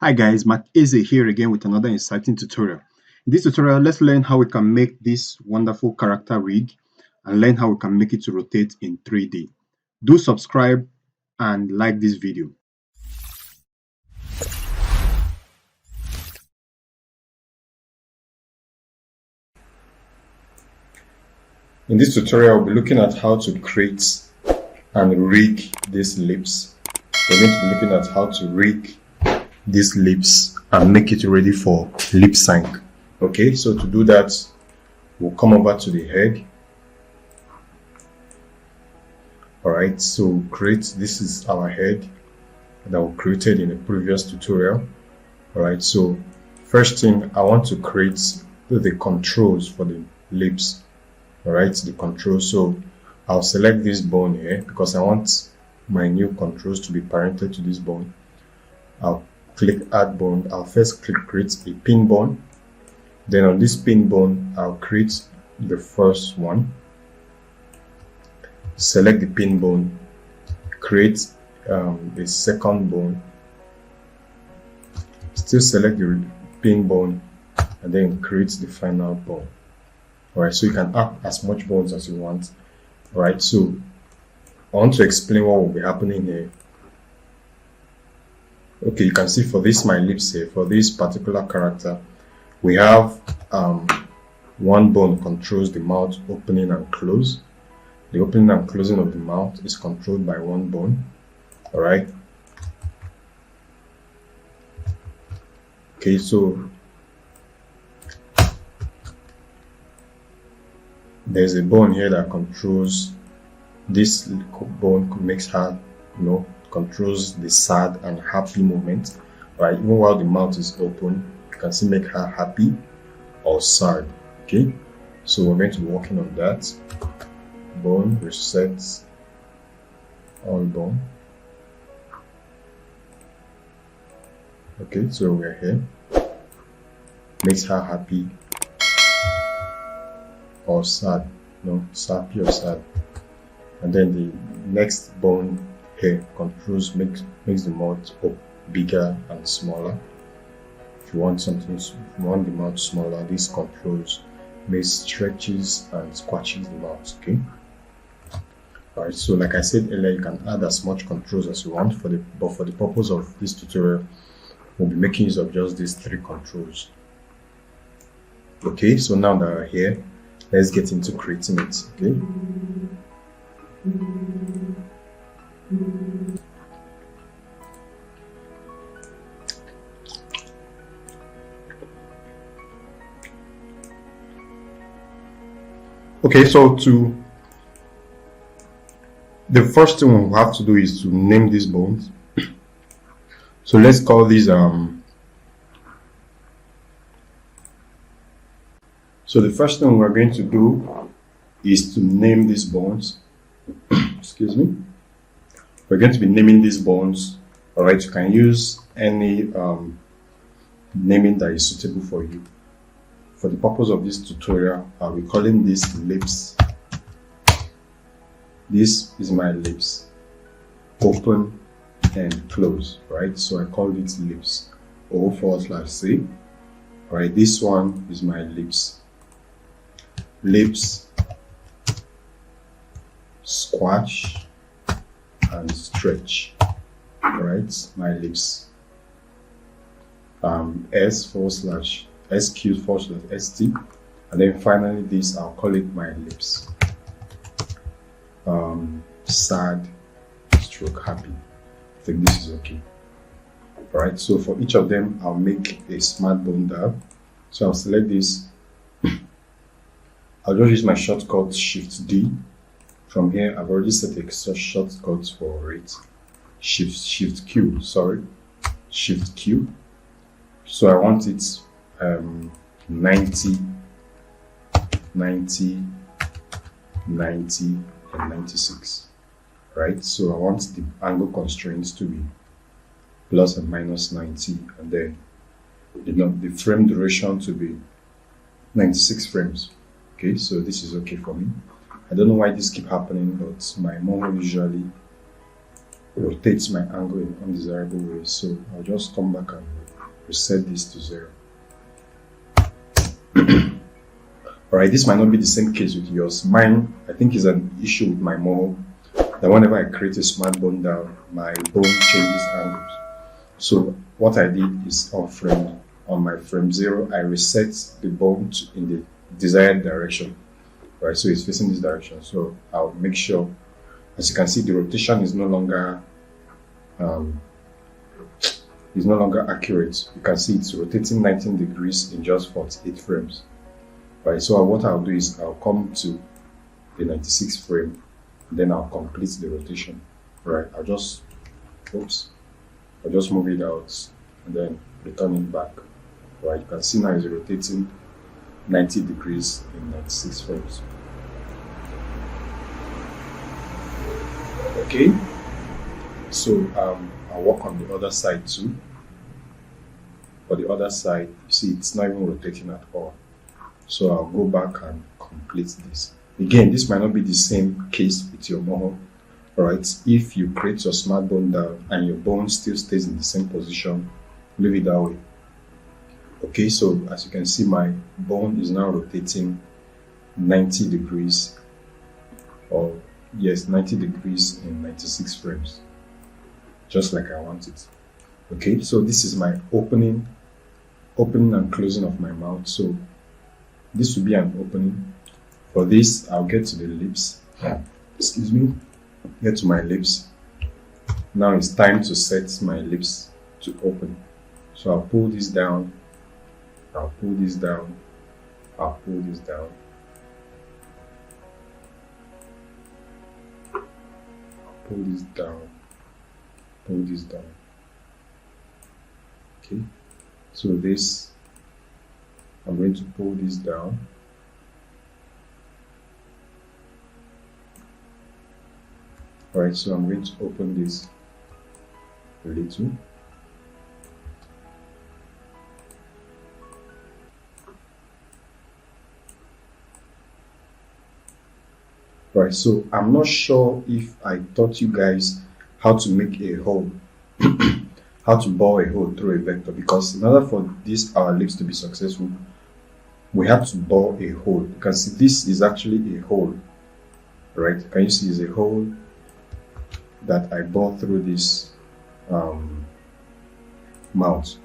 Hi guys, Matt Eze here again with another exciting tutorial. In this tutorial, let's learn how we can make this wonderful character rig and learn how we can make it to rotate in 3D. Do subscribe and like this video. In this tutorial, we'll be looking at how to create and rig these lips. We're going to be looking at how to rig these lips and make it ready for lip sync. Okay, so to do that, we'll come over to the head. Alright, so this is our head that we created in a previous tutorial. Alright, so first thing, I want to create the controls for the lips. Alright, the controls. So I'll select this bone here because I want my new controls to be parented to this bone. I'll click add bone. I'll first click create a pin bone. Then on this pin bone, I'll create the first one. Select the pin bone, create the second bone, still select the pin bone, and then create the final bone. Alright, so you can add as much bones as you want. Alright, so I want to explain what will be happening here. Okay, you can see for this my lips here, for this particular character, we have one bone controls the mouth opening and close. The opening and closing of the mouth is controlled by one bone. Alright. Okay, so there's a bone here that controls this bone, makes her, controls the sad and happy moment. Right, even while the mouth is open, you can see make her happy or sad. Okay, so we're going to be working on that. Bone, reset all bone. Okay, so we're here. Makes her happy or sad. No, happy or sad. And then the next bone here controls makes the mouth bigger and smaller. If you want the mouth smaller, this controls makes stretches and squashes the mouth. Okay. Alright, so like I said earlier, you can add as much controls as you want, but for the purpose of this tutorial, we'll be making use of just these three controls. Okay, so now that we're here, let's get into creating it. Okay. Okay, so the first thing we have to do is to name these bones. So let's call these so the first thing we're going to do is to name these bones. Excuse me. We're going to be naming these bones. Alright, you can use any naming that is suitable for you. For the purpose of this tutorial, I'll be calling this lips. This is my lips, open and close, right? So I called it lips, O/C. Alright, this one is my lips. Lips, squash and stretch. Alright, my lips. S/SQ/ST, and then finally this, I'll call it my lips. Sad stroke happy. I think this is okay. Alright, so for each of them, I'll make a smart bone dab. So I'll select this. I'll just use my shortcut Shift D. From here, I've already set a shortcut for it. Shift Q. Shift Q. So I want it 90, 90, 90, and 96. Right? So I want the angle constraints to be plus and minus 90, and then the frame duration to be 96 frames. Okay, so this is okay for me. I don't know why this keeps happening, but my Moho usually rotates my angle in undesirable ways, so I'll just come back and reset this to 0. Alright, this might not be the same case with yours. Mine, I think, is an issue with my Moho, that whenever I create a smart bone down, my bone changes angles. So what I did is on my frame 0, I reset the bone in the desired direction. Right, so it's facing this direction. So I'll make sure, as you can see, the rotation is no longer accurate. You can see it's rotating 19 degrees in just 48 frames. Right, so what I'll do is I'll come to the 96th frame, and then I'll complete the rotation. Right, I'll just move it out and then return it back. Right, you can see now it's rotating 90 degrees in 96 frames. Okay, so I'll work on the other side too. For the other side, you see it's not even rotating at all. So I'll go back and complete this. Again, this might not be the same case with your Moho. Alright, if you create your smart bone down and your bone still stays in the same position, leave it that way. Okay, so as you can see, my bone is now rotating 90 degrees, or yes, 90 degrees in 96 frames, just like I want it. Okay, so this is my opening and closing of my mouth. So this will be an opening. For this, I'll get to the lips. Excuse me. Get to my lips. Now it's time to set my lips to open. So I'll pull this down. I'll pull this down. I'll pull this down. Pull this down. Pull this down. Okay. So this, I'm going to pull this down. Alright, so I'm going to open this a little. Right, so I'm not sure if I taught you guys how to make a hole, how to bore a hole through a vector, because in order for our lips to be successful, we have to bore a hole. You can see this is actually a hole, right? Can you see it's a hole that I bore through this mouth?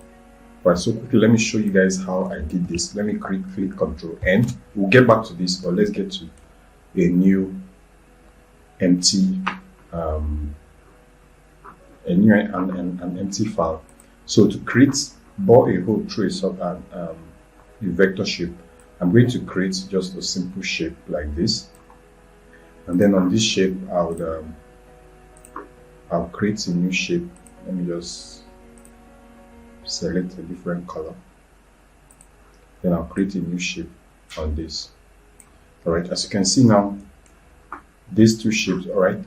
Right, so quickly let me show you guys how I did this. Let me click Control N. We'll get back to this, but let's get to a new empty an empty file. So to bore a hole through a vector shape, I'm going to create just a simple shape like this, and then on this shape I'll create a new shape. Let me just select a different color, then I'll create a new shape on this. Alright, as you can see now, these two shapes, alright,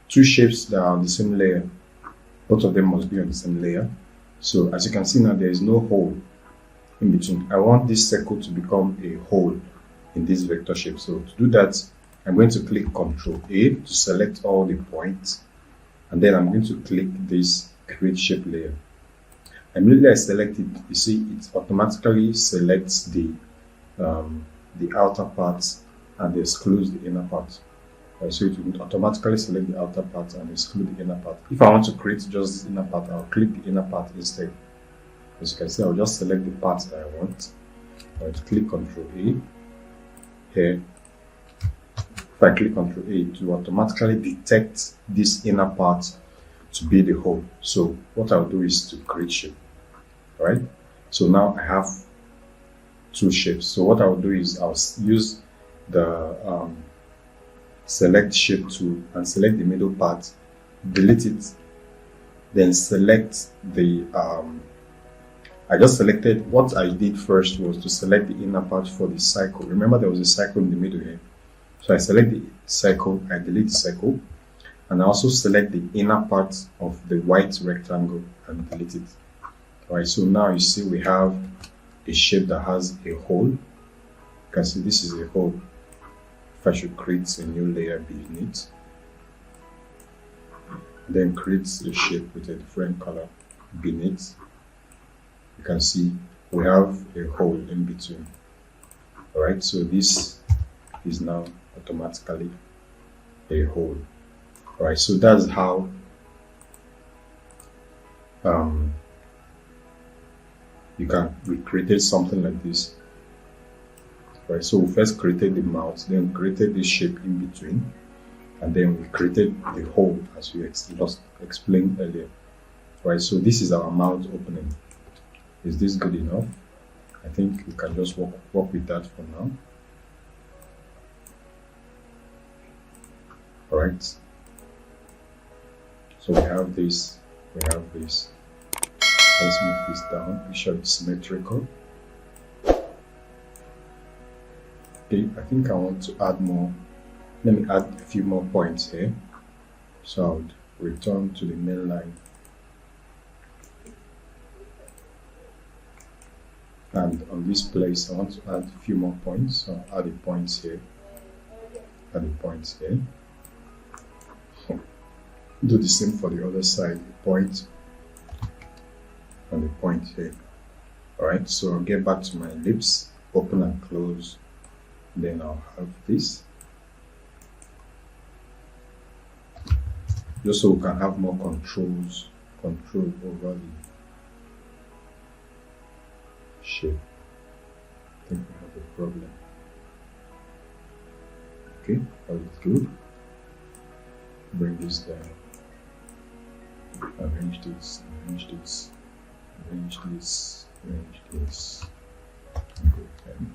two shapes that are on the same layer, both of them must be on the same layer. So as you can see now, there is no hole in between. I want this circle to become a hole in this vector shape. So to do that, I'm going to click Ctrl A to select all the points, and then I'm going to click this create shape layer. Immediately I select it, you see it automatically selects the outer parts and excludes the inner part. So it will automatically select the outer part and exclude the inner part. If I want to create just this inner part, I'll click the inner part instead. As you can see, I'll just select the parts that I want. I'll click Ctrl A here. If I click Ctrl A, it will automatically detect this inner part to be the hole. So what I'll do is to create shape. Alright, so now I have two shapes. So what I'll do is I'll use the select shape tool and select the middle part, delete it, then select the I just selected, what I did first was to select the inner part for the circle. Remember there was a circle in the middle here. So I select the circle, I delete the circle, and I also select the inner part of the white rectangle and delete it. Alright, so now you see we have a shape that has a hole. You can see this is a hole. If I should create a new layer beneath, then create a shape with a different color beneath. you can see we have a hole in between. All right, so this is now automatically a hole. All right, so that's how we created something like this. All right, so we first created the mouth, then created this shape in between, and then we created the hole as we just explained earlier. All right, so this is our mouth opening. Is this good enough? I think we can just work with that for now. All right, so we have this, let's move this down, make sure it's symmetrical. Okay, I think I want to add more. Let me add a few more points here. So I would return to the main line. And on this place, I want to add a few more points. So I'll add the points here. Do the same for the other side, the point and the point here. Alright, so I'll get back to my ellipse, open and close. Then I'll have this. Just so we can have more control over the shape. I think we have a problem. Okay, that is good. Bring this down. Arrange this. Good.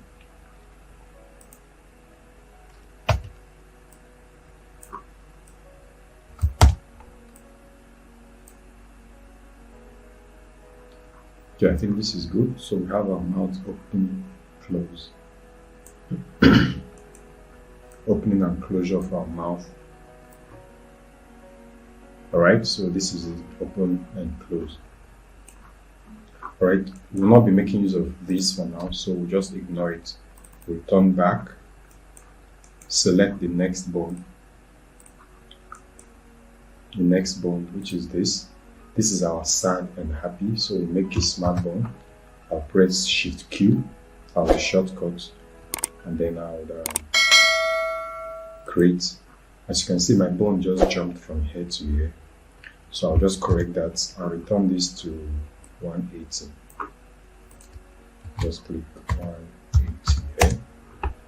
Okay, I think this is good. So we have our mouth open, close. Opening and closure of our mouth. Alright, so this is open and close. Alright, we'll not be making use of this for now, so we'll just ignore it. We'll turn back, select the next bone. The next bone, which is this. This is our sad and happy, so we make a smart bone. I'll press Shift Q as a shortcut, and then I'll create. As you can see, my bone just jumped from here to here, so I'll just correct that. I'll return this to 180. Just click 180 here,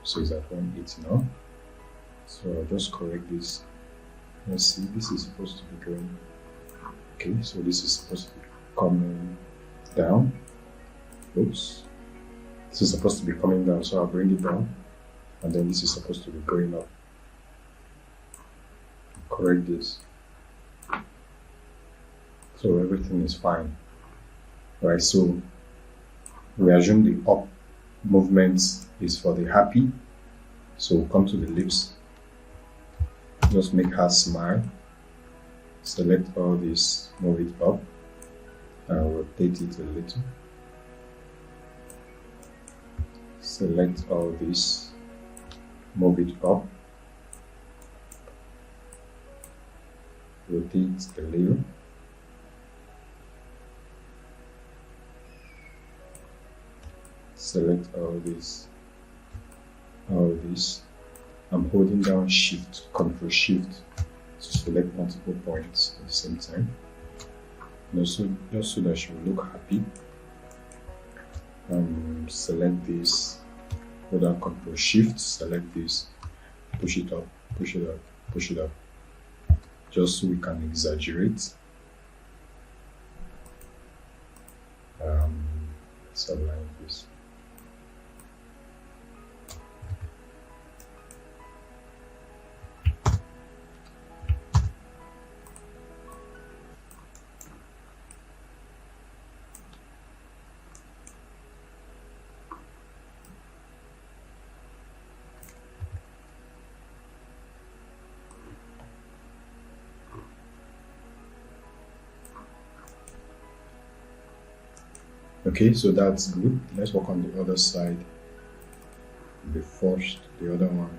so it's at 180 now. So I'll just correct this. Let's see, this is supposed to be going. Okay, so this is supposed to be coming down. Oops. This is supposed to be coming down, so I'll bring it down. And then this is supposed to be going up. Correct this. So everything is fine. Right, so we assume the up movement is for the happy. So we'll come to the lips. Just make her smile. Select all this, move it up, and rotate it a little. Select all this, move it up, rotate a little. Select all this. I'm holding down Shift, Control Shift to select multiple points at the same time. And also, just so that she will look happy, select this, hold down Control Shift, select this, push it up, push it up, push it up, just so we can exaggerate. Let's align this. Okay, so that's good. Let's work on the other side. The other one.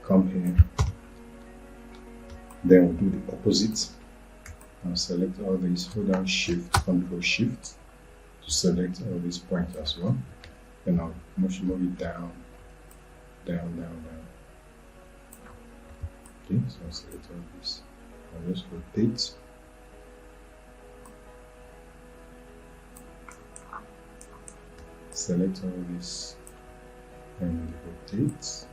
Come here. Then we'll do the opposite. I'll select all these, hold down Shift, Control Shift to select all these points as well. Then I'll move it down, down, down, down. Okay, so I'll select all this. I'll just rotate. Select all this and rotate.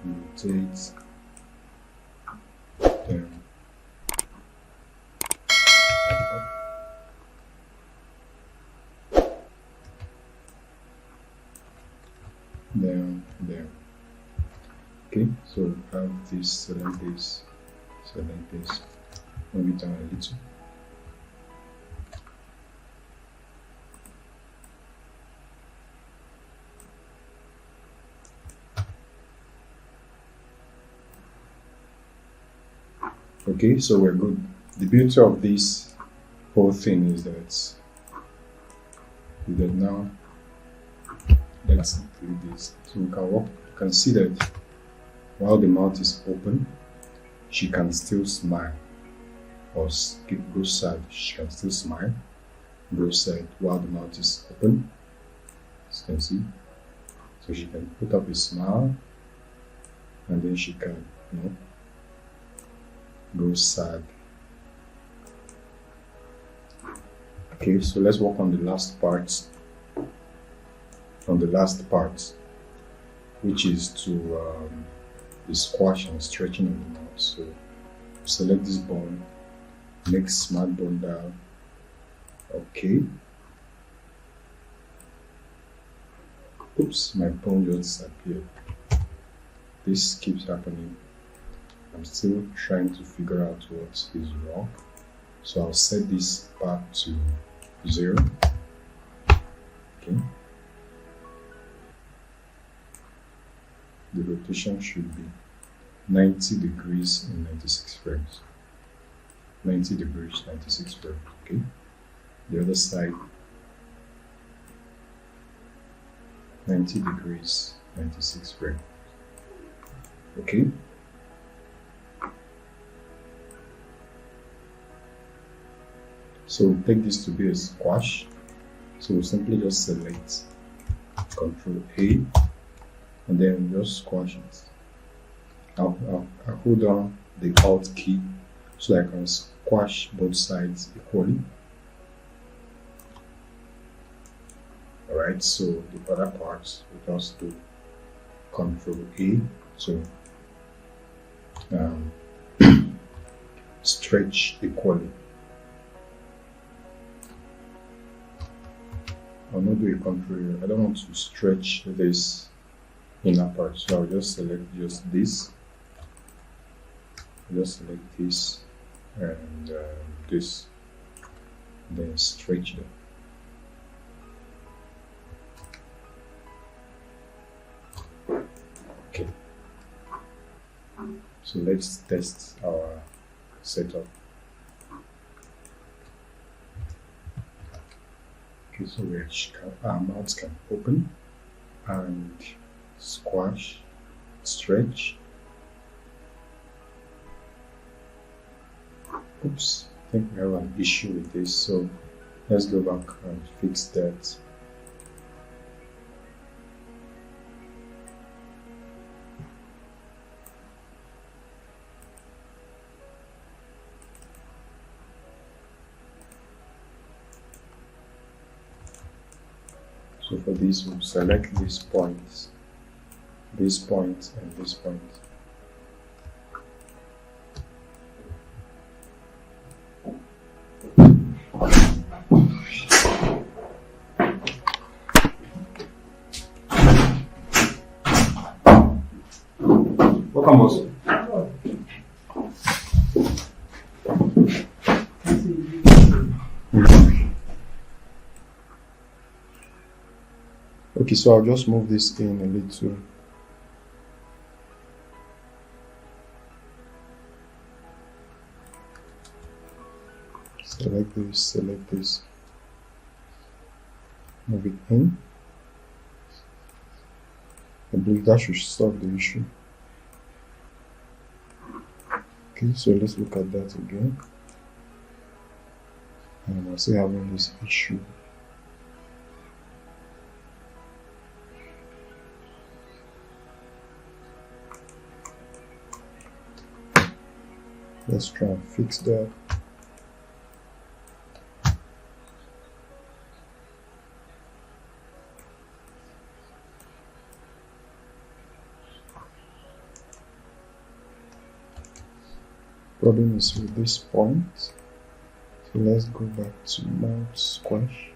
Rotate. Down. Down, down. Okay, so have this, select this, move it down a little. Okay, so we're good. The beauty of this whole thing is that now let's include this. So we can walk. You can see that while the mouth is open, she can still smile, or go sad. She can still smile, go sad while the mouth is open. As you can see, so she can put up a smile, and then she can, go sad. Okay, so let's work on the last part. Which is to the squash and stretching of the mouth. So select this bone, make smart bone down. Okay. Oops, my bone just disappeared. This keeps happening. I'm still trying to figure out what is wrong. So I'll set this back to 0. Okay. The rotation should be 90 degrees in 96 frames. 90 degrees, 96 frames. Okay. The other side, 90 degrees, 96 frames. Okay. So we'll take this to be a squash. So we'll simply just select Control A, and then we'll just squash it. I'll hold down the Alt key so I can squash both sides equally. Alright, so the other parts we'll just do Control A to stretch equally. I'll not do a control. I don't want to stretch this inner part, so I'll just select just this. Just select this and this, then stretch them. Okay. So let's test our setup. Okay, so our mouths can open and squash, stretch. Oops, I think we have an issue with this, so let's go back and fix that. So for this, we'll select these points, and this point. Welcome, boss. Okay, so I'll just move this in a little. Select this, move it in. I believe that should solve the issue. Okay, so let's look at that again. and I'm still having this issue. Let's try and fix that. Problem is with this point. So let's go back to mount squash.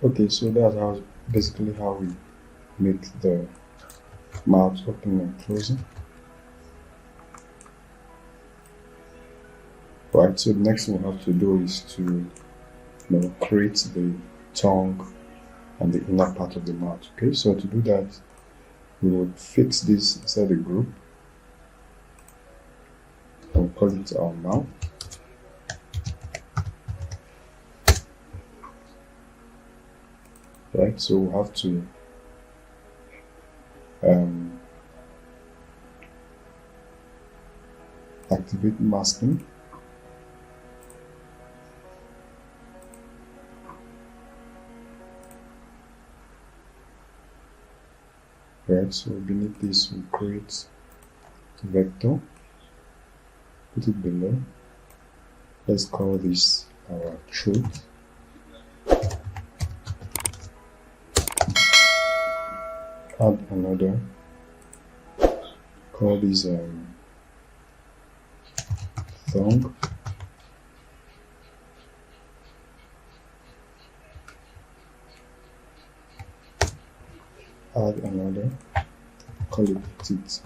Okay, so that's how basically how we make the mouth open and closing. Right, so the next thing we have to do is to create the tongue and the inner part of the mouth. Okay, so to do that, we will fix this inside the group and call it our mouth. Right, so we have to activate masking. Right, so beneath this we create a vector, put it below. Let's call this our throat. Add another, call this tongue. Add another, call it teeth.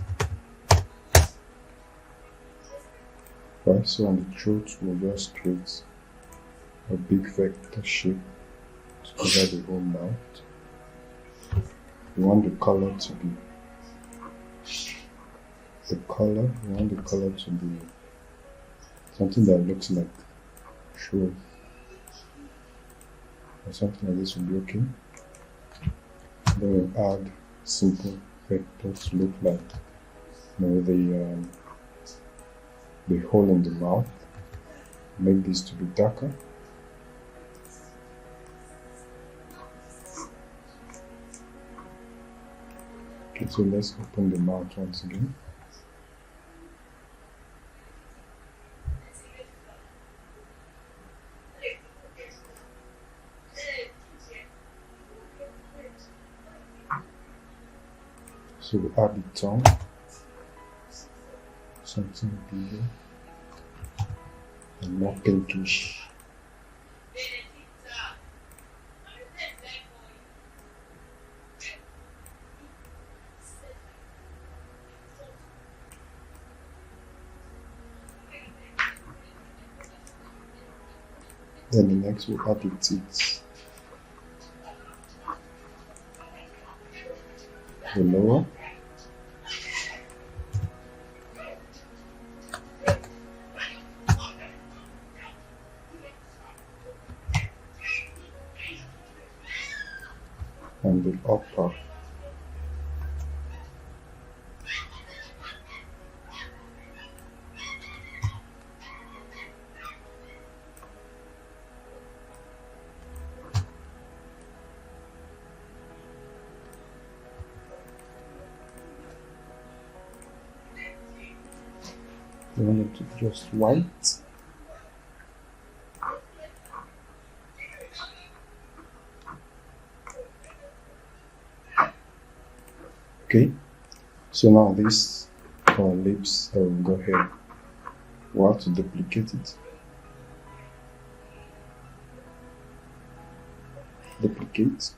Right, so on the throat we'll just create a big vector shape to cover the whole mouth. We want the color to be something that looks like truth, or something like this will be okay. Then we'll add simple vector to look like the hole in the mouth. Make this to be darker. Okay, so let's open the mouth once again. So we add the tongue, something bigger and more pinkish. Then the next we'll add the teeth. The lower. And the upper. We want it to be just white. Okay, so now this our lips, we'll go ahead. We'll have to duplicate it. Duplicate.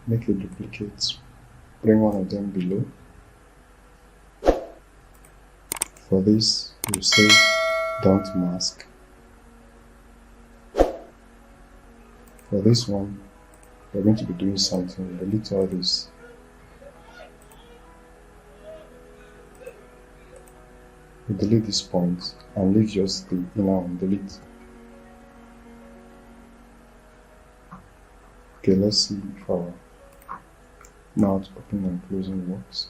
Make a duplicate. Bring one of them below. For this, you say don't mask. For this one, we're going to be doing something. Delete all this. We delete this point and leave just the inner one. Delete. Okay, let's see if our mouth opening and closing works.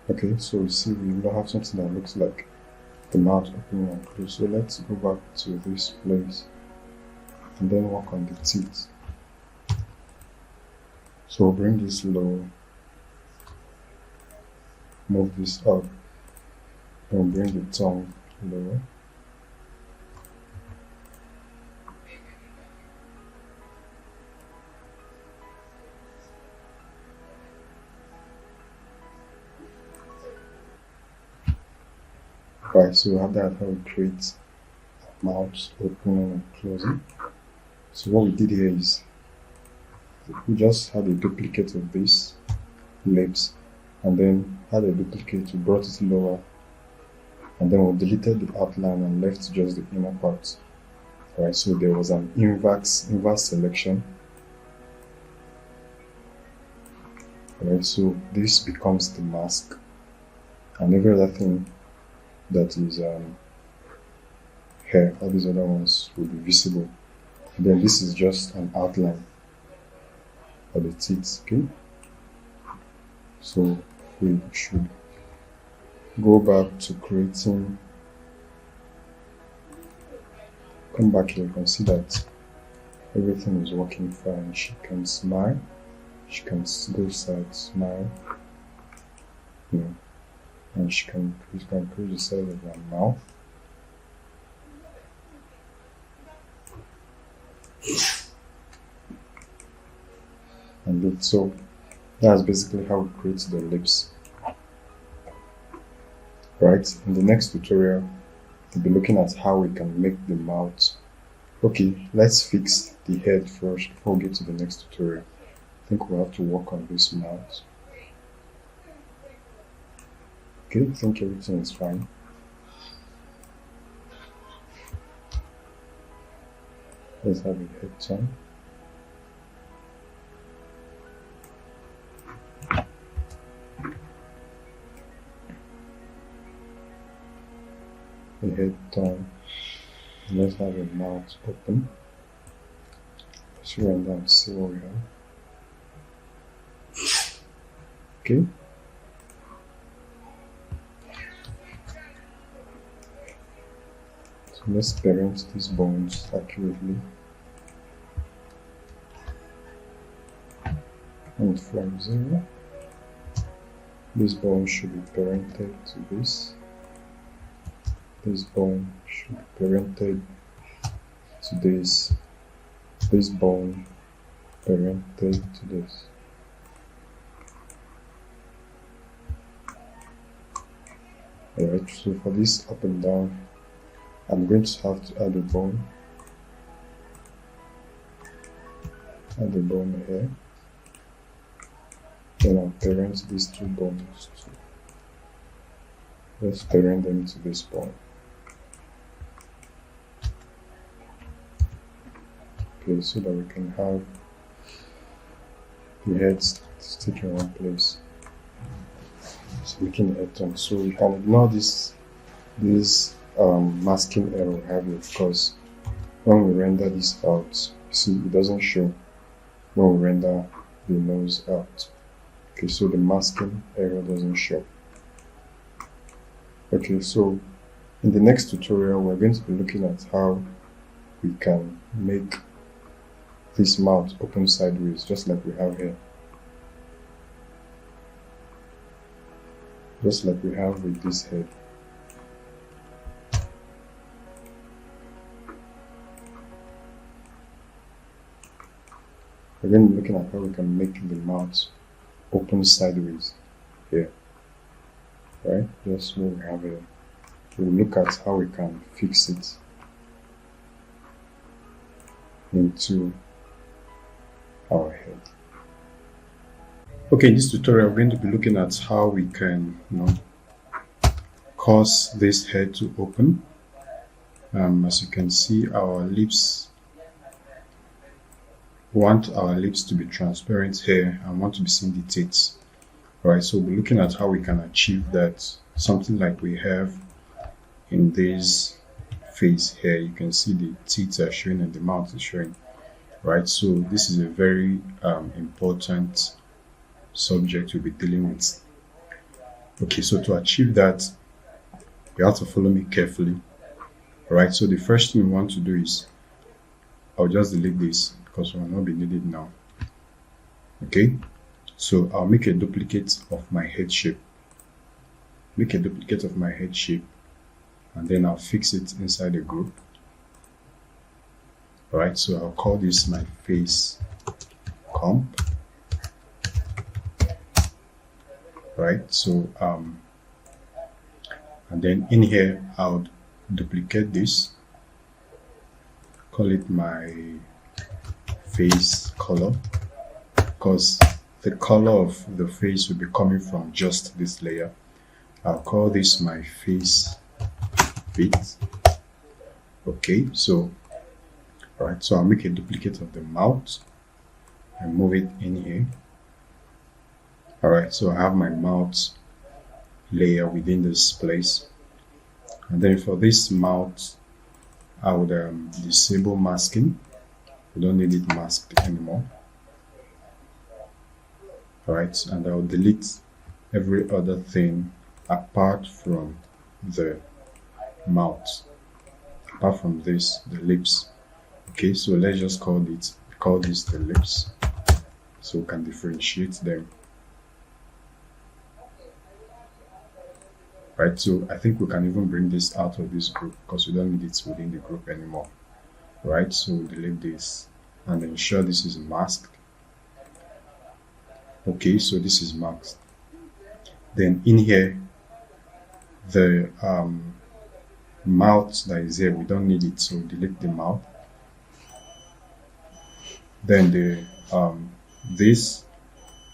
Okay, so you see we now have something that looks like the mouth opening and close. So let's go back to this place and then work on the teeth. So we'll bring this low, move this up, and bring the tongue lower. Right, so we have that how we create mouth opening and closing. So what we did here is we just had a duplicate of this lips and then had a duplicate, we brought it lower, and then we deleted the outline and left just the inner part. Right, so there was an inverse selection. Right, so this becomes the mask, and every other thing that is here, all these other ones will be visible. And then this is just an outline of the teeth. Okay, so we should go back to creating. Come back here, you can see that everything is working fine. She can smile, she can go side, smile, you know, and she can increase the size of her mouth. And then, so that's basically how we create the lips. Right, in the next tutorial we'll be looking at how we can make the mouth. Okay, let's fix the head first before we get to the next tutorial. I think we'll have to work on this mouth. Okay, I think everything is fine. Let's have a head turn. The head turn. Let's have a mouth open. Let's run down and see what we have. Okay. So let's parent these bones accurately. And from 0, this bone should be parented to this. This bone should be parented to this. This bone parented to this. Alright, so for this up and down, I'm going to have to add a bone. Add a bone here. Then I'll parent these two bones too. Let's parent them to this bone. Okay, so that we can have the heads stick in one place. So making the head turn. So you can ignore this masking error we have here, because when we render this out, see, it doesn't show when we render the nose out. Okay, so the masking error doesn't show. Okay, so in the next tutorial we're going to be looking at how we can make this mouth open sideways, just like we have here. Just like we have with this head. We're going to be looking at how we can make the mouth open sideways here. Right? Just what we have here. We'll look at how we can fix it into our head. Okay, in this tutorial we're going to be looking at how we can, cause this head to open. As you can see, our lips, we want our lips to be transparent here and want to be seeing the teeth. Alright, so we're looking at how we can achieve that, something like we have in this face here. You can see the teeth are showing and the mouth is showing. Right, so this is a very important subject we'll be dealing with. Okay, so to achieve that, you have to follow me carefully. Alright, so the first thing we want to do is, I'll just delete this because we will not be needed now. Okay, so I'll make a duplicate of my head shape. Make a duplicate of my head shape, and then I'll fix it inside a group. Alright, so I'll call this my face comp. Right, so And then in here, I would duplicate this, call it my face color, because the color of the face will be coming from just this layer. I'll call this my face bit. Okay, so alright, so I'll make a duplicate of the mouth and move it in here. Alright, so I have my mouth layer within this place. And then for this mouth, I would disable masking. We don't need it masked anymore. Alright, and I'll delete every other thing apart from the mouth, apart from this, the lips. Okay, so let's just call this the lips, so we can differentiate them. Right, so I think we can even bring this out of this group because we don't need it within the group anymore. Right, so we'll delete this and ensure this is masked. Okay, so this is masked. Then in here, the mouth that is here, we don't need it, so delete the mouth. Then the this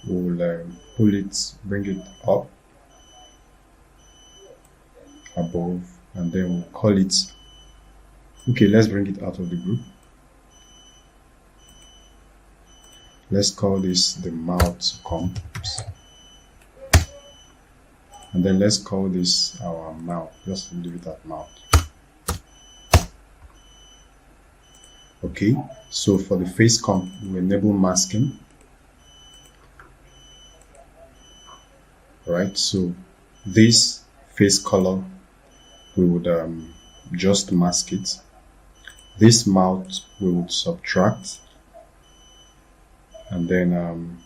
will pull it, bring it up above, and then we'll call it, okay, let's bring it out of the group. Let's call this the mouth comps, and then let's call this our mouth. Just leave it at mouth. Okay, so for the face comp, we enable masking. Right, so this face color, we would just mask it. This mouth we would subtract, and then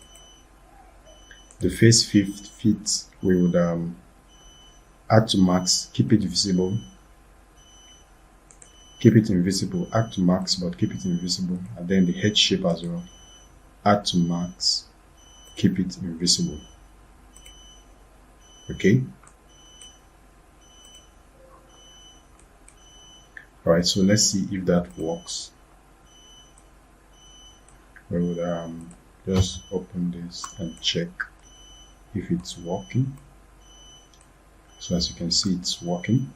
the face fit we would add to max, keep it visible, keep it invisible, add to max but keep it invisible, and then the head shape as well, add to max, keep it invisible. Okay. Alright, so let's see if that works. We would just open this and check if it's working. So as you can see, it's working,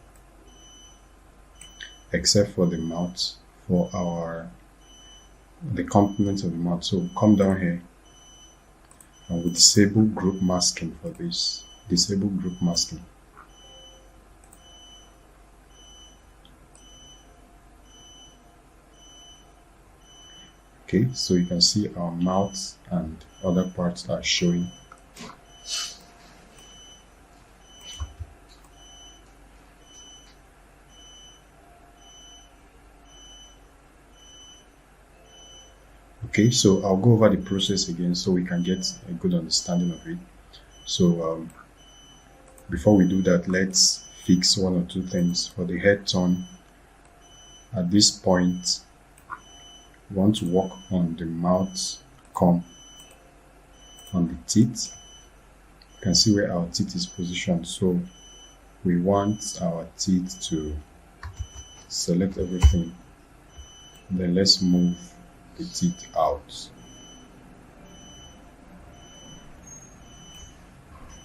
except for the mouth, for the components of the mouth. So come down here and we disable group masking for this. Disable group masking. Okay, so you can see our mouth and other parts are showing. Okay, so I'll go over the process again so we can get a good understanding of it. So before we do that, let's fix one or two things. For the head turn, at this point, we want to work on the mouth comb, on the teeth. You can see where our teeth is positioned. So we want our teeth to select everything. Then let's move the teeth out.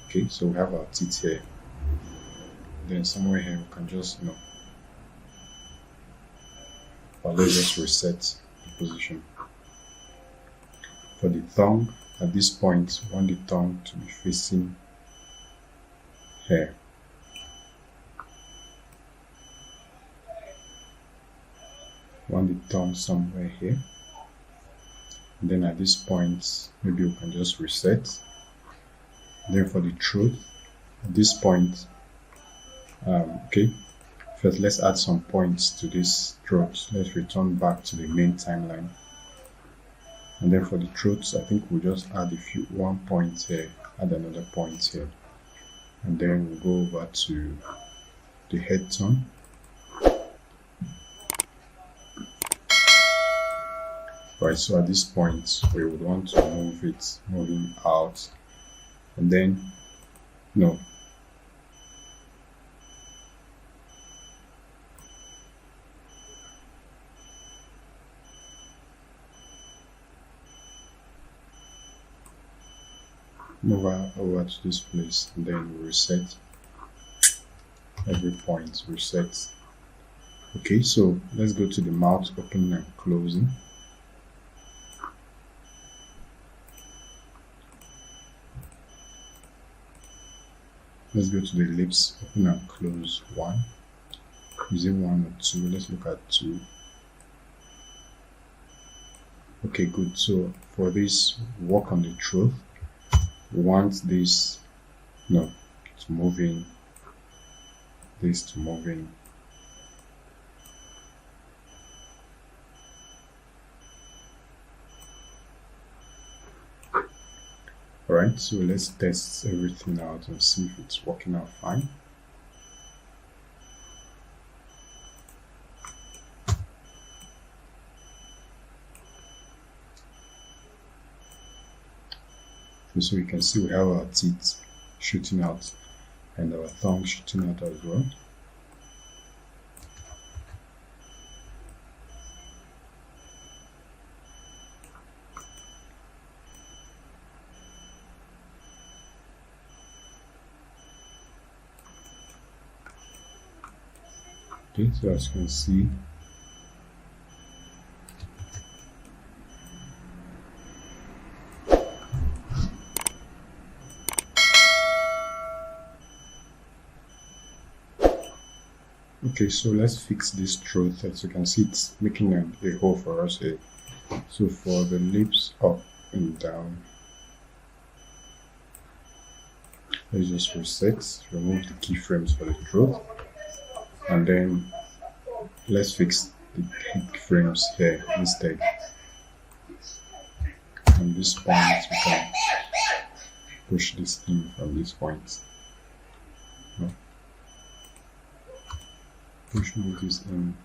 Okay, so we have our teeth here. Then somewhere here we can just, or let's just reset the position. For the tongue, at this point, we want the tongue to be facing here. Want the tongue somewhere here. And then at this point, maybe we can just reset. Then for the throat, at this point, okay, first let's add some points to this throat. Let's return back to the main timeline. And then for the throats, I think we'll just add one point here, add another point here. And then we'll go over to the head tone. Right, so at this point, we would want to move it, moving out. And then, move over to this place, and then reset every point. Reset. Okay, so let's go to the mouth opening and closing. Let's go to the lips open and close. One. Is it one or two? Let's look at two. Okay, good. So for this, work on the truth. We want this, to move in, this to move in. Alright, so let's test everything out and see if it's working out fine. So you can see we have our teeth shooting out and our tongue shooting out as well. Okay, so as you can see, okay, so let's fix this truth. As you can see, it's making a hole for us here. So for the lips up and down, let's just reset, remove the keyframes for the truth, and then let's fix the keyframes here instead. From this point, we can push this in from this point. Push move this in,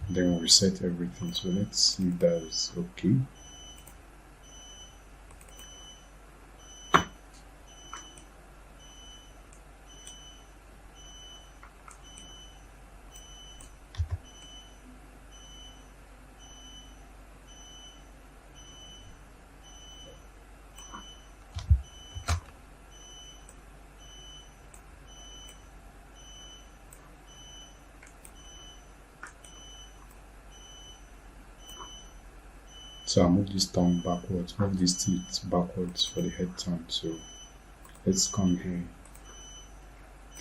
then we'll reset everything. So let's see if that is okay. So I'll move this tongue backwards, move these teeth backwards for the head turn. So let's come here.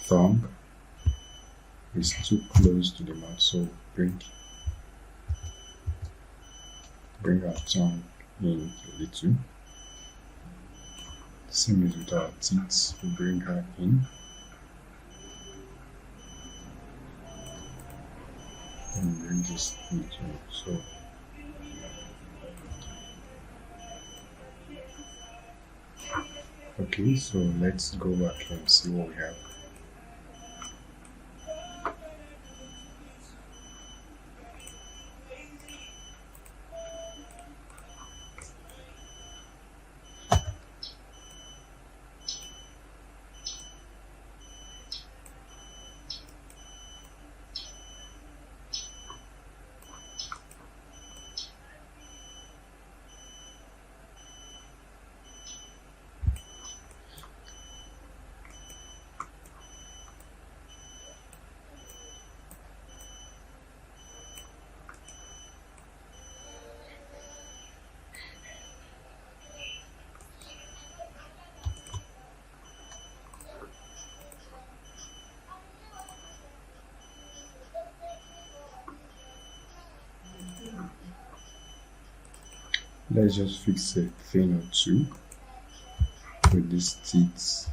Tongue is too close to the mouth, so bring our tongue in a little. Same as with our teeth, we bring her in. And bring this into so. Okay, so let's go back and see what we have. Let's just fix a thing or two with these teeth.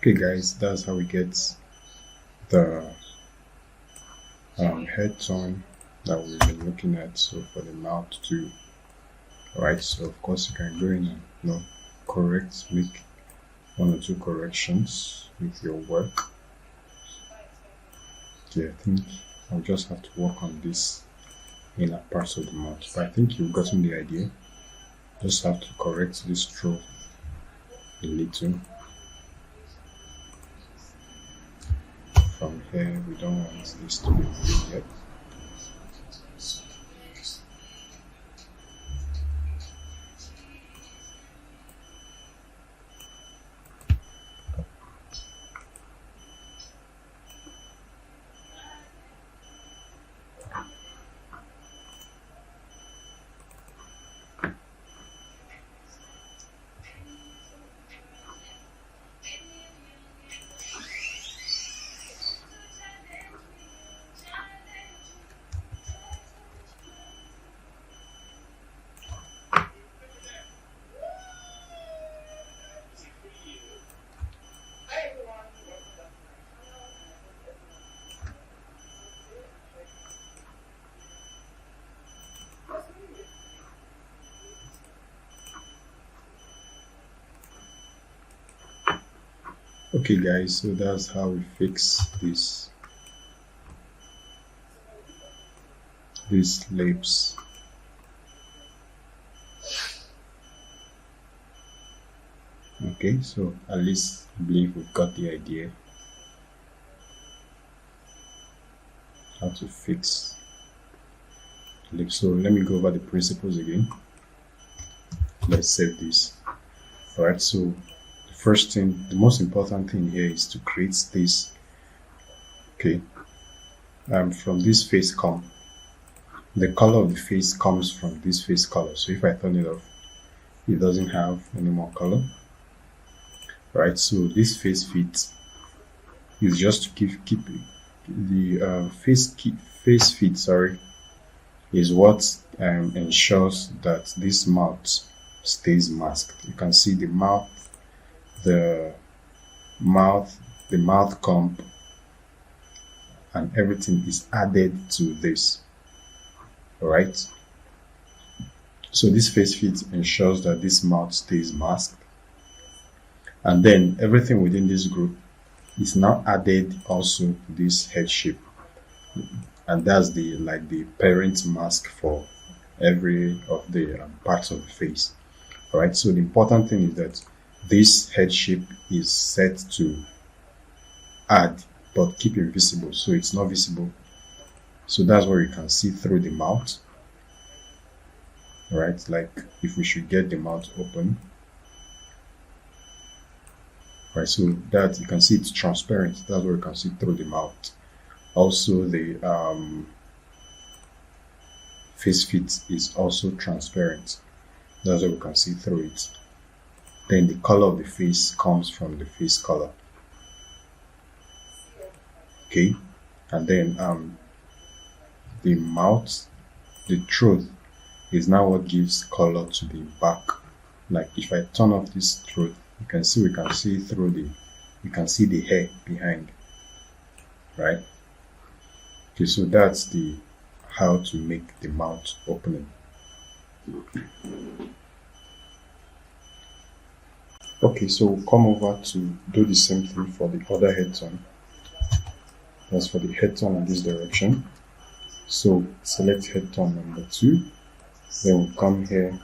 Okay guys, that's how we get the head tone that we've been looking at. So for the mouth too. Alright, so of course you can go in and make 1 or 2 corrections with your work. Okay, I think I'll just have to work on this inner parts of the mouth, but I think you've gotten the idea. Just have to correct this throat a little. From here, we don't want this to be big yet. Okay guys, so that's how we fix these lips. Okay, so at least I believe we've got the idea how to fix lips. So let me go over the principles again. Let's save this. Alright, so the first thing, the most important thing here is to create this. Okay, from this face comb, the color of the face comes from this face color. So if I turn it off, it doesn't have any more color. Right, so this face fit is just to keep the face fit. Sorry, is what ensures that this mouth stays masked. You can see the mouth comb, and everything is added to this. All right. So this face fit ensures that this mouth stays masked. And then everything within this group is now added also to this head shape, and that's the parent mask for every of the parts of the face. All right, so the important thing is that this head shape is set to add but keep invisible, so it's not visible. So that's where you can see through the mouth. All right, like if we should get the mouth open. Right, so that you can see it's transparent. That's where you can see through the mouth. Also, the face fit is also transparent. That's where we can see through it. Then the color of the face comes from the face color. Okay, and then the mouth, the throat is now what gives color to the back. Like if I turn off this throat, we can see through you can see the hair behind, right? Okay, so that's the how to make the mouth opening. Okay, so we'll come over to do the same thing for the other head tone. That's for the head tone in this direction. So select head tone number 2. Then we'll come here.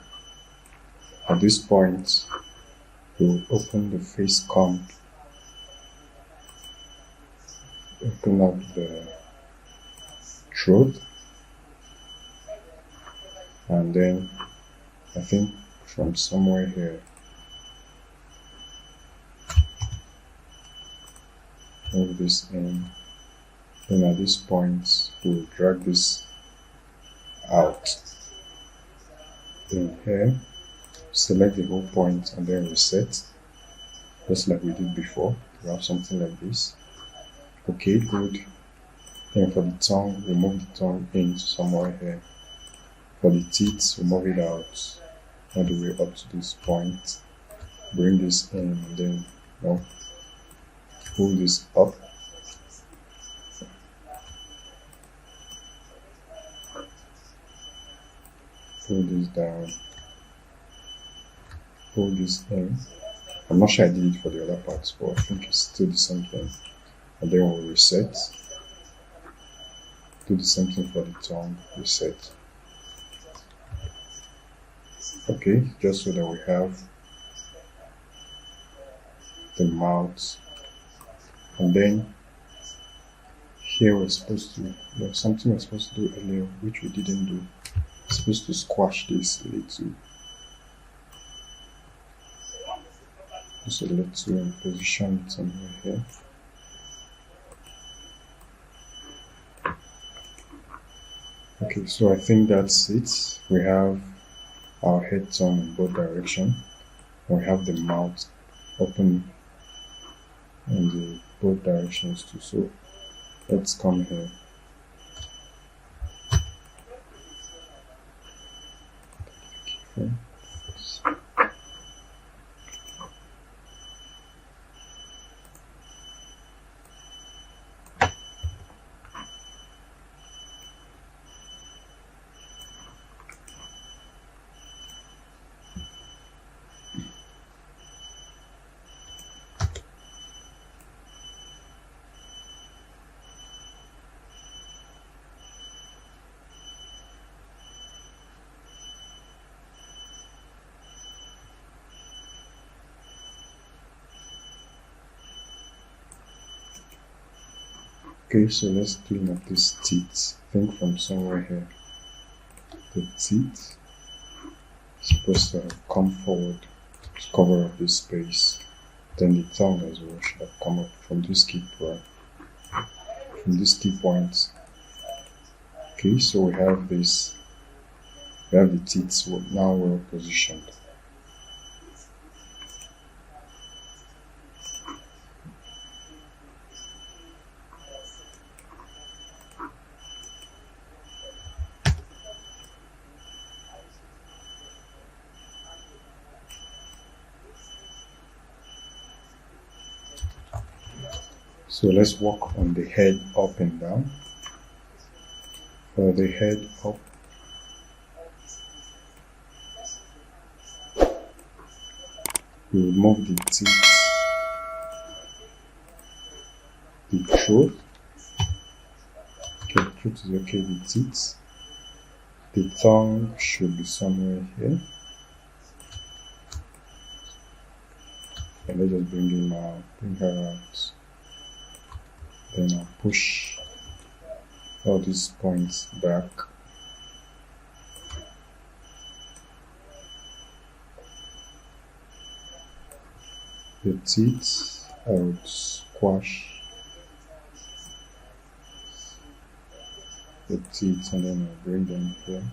At this point, we'll open the face comb, open up the throat, and then I think from somewhere here, move this in. Then at this point, we'll drag this out. Then here, select the whole point and then reset, just like we did before. We have something like this. Okay, good. Then for the tongue, remove the tongue in somewhere here. For the teeth, remove it out all the way up to this point. Bring this in and then pull this up. Pull this down. Pull this in. I'm not sure I did it for the other parts, but I think it's still the same thing. And then we'll reset. Do the same thing for the tongue, reset. Okay, just so that we have the mouth. And then here we're supposed to, there's something we're supposed to do earlier, which we didn't do. We're supposed to squash this a little. Just a little and position it somewhere here. Okay, so I think that's it. We have our head turned in both directions. We have the mouth open in the both directions too. So let's come here. Okay. Okay, so let's clean up these teeth. I think from somewhere here. The teeth is supposed to have come forward to cover up this space. Then the tongue as well should have come up from this key point. From this key point. Okay, so we have this. We have the teeth now well positioned. So let's work on the head up and down. For the head up, we remove the teeth, the throat. Okay, the throat is okay, the teeth. The tongue should be somewhere here. And let's just bring her out. Then I'll push all these points back. The teeth, I would squash the teeth and then I'll bring them here.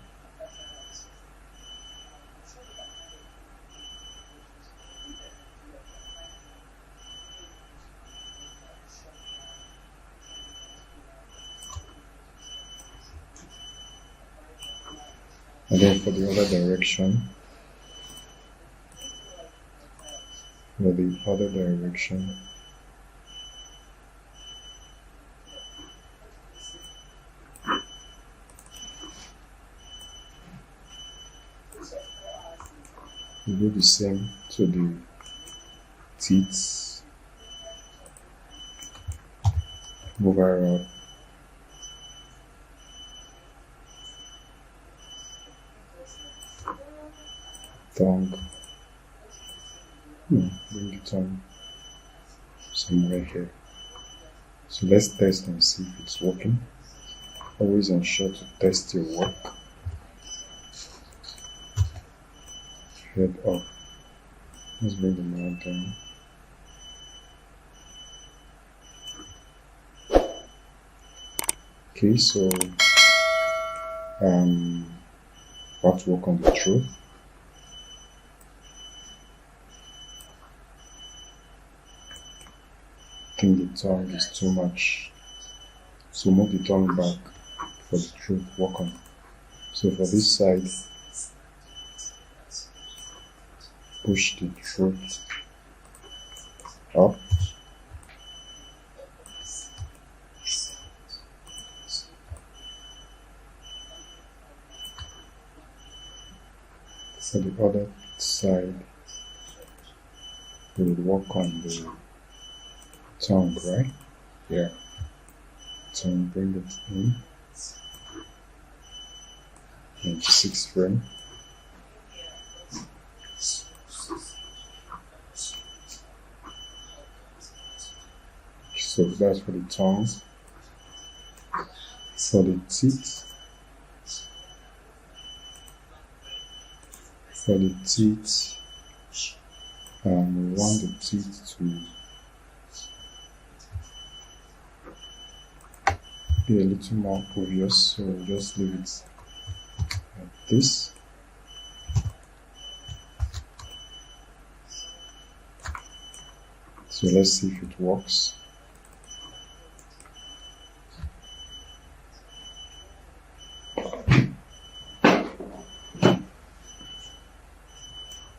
And then for the other direction, we do the same to the teeth. Move her up. Tongue. Bring the tongue somewhere here. So let's test and see if it's working. Always ensure to test your work. Head up. Let's bring the mouth down. Okay, so we have to work on the throat. I think the tongue is too much, so move the tongue back for the throat, work on. So for this side, push the throat up, For the other side, we would work on the tongue, right? Yeah. Tongue, bring it in. 96 frame. So that's for the tongue. For the teeth, we want the teeth to be a little more obvious, so we'll just leave it like this. So let's see if it works.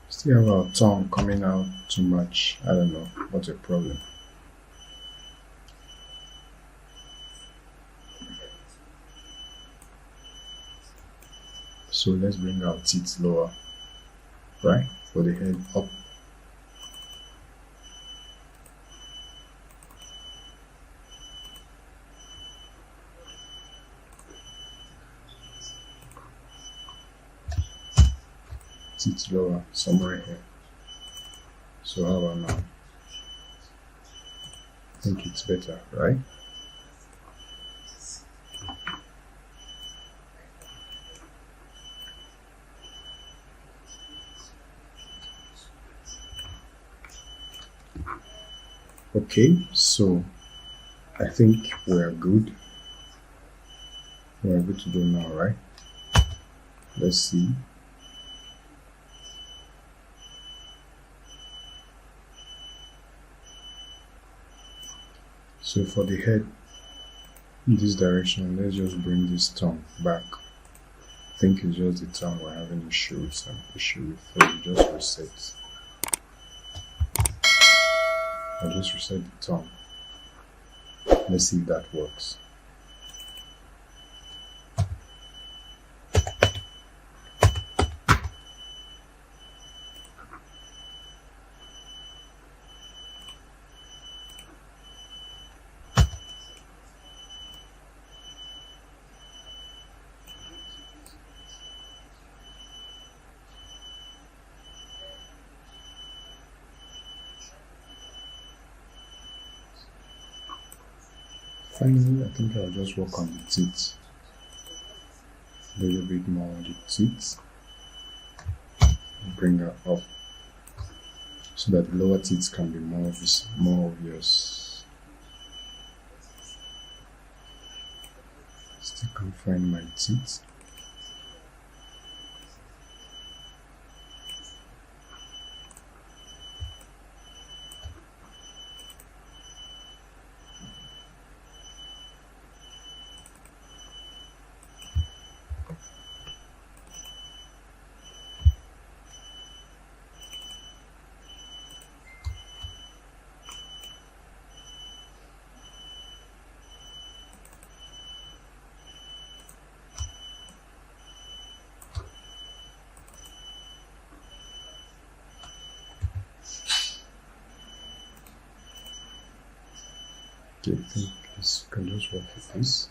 Still have our tongue coming out too much. I don't know what's the problem. So let's bring our teeth lower, right? For the head up. Teeth lower, somewhere here. So how about now? I think it's better, right? Okay, so I think we're good. We're good to do now, right? Let's see. So for the head, in this direction, let's just bring this tongue back. I think it's just the tongue we're having issue with, so we just reset. I'll just reset the tongue. Let's see if that works. Finally, I think I'll just work on the teeth. A little bit more on the teeth. Bring her up so that the lower teeth can be more obvious. Still can't find my teeth. Okay, I think this can just work with this.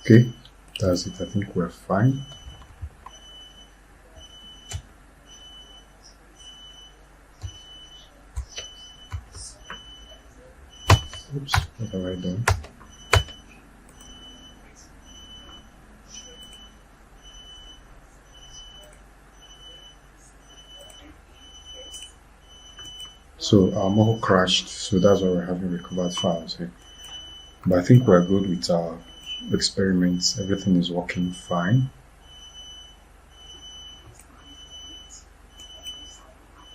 Okay, that's it. I think we're fine. Oops, what have I done? So our Moho crashed, so that's why we're having recovered files here. But I think we're good with our experiments. Everything is working fine.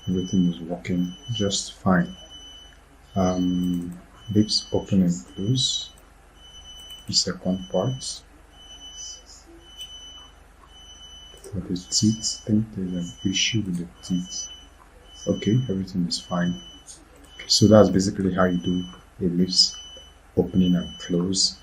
Everything is working just fine. Lips open and close. The second part. For the teeth, I think there's an issue with the teeth. Okay, everything is fine. So that's basically how you do a lips opening and close.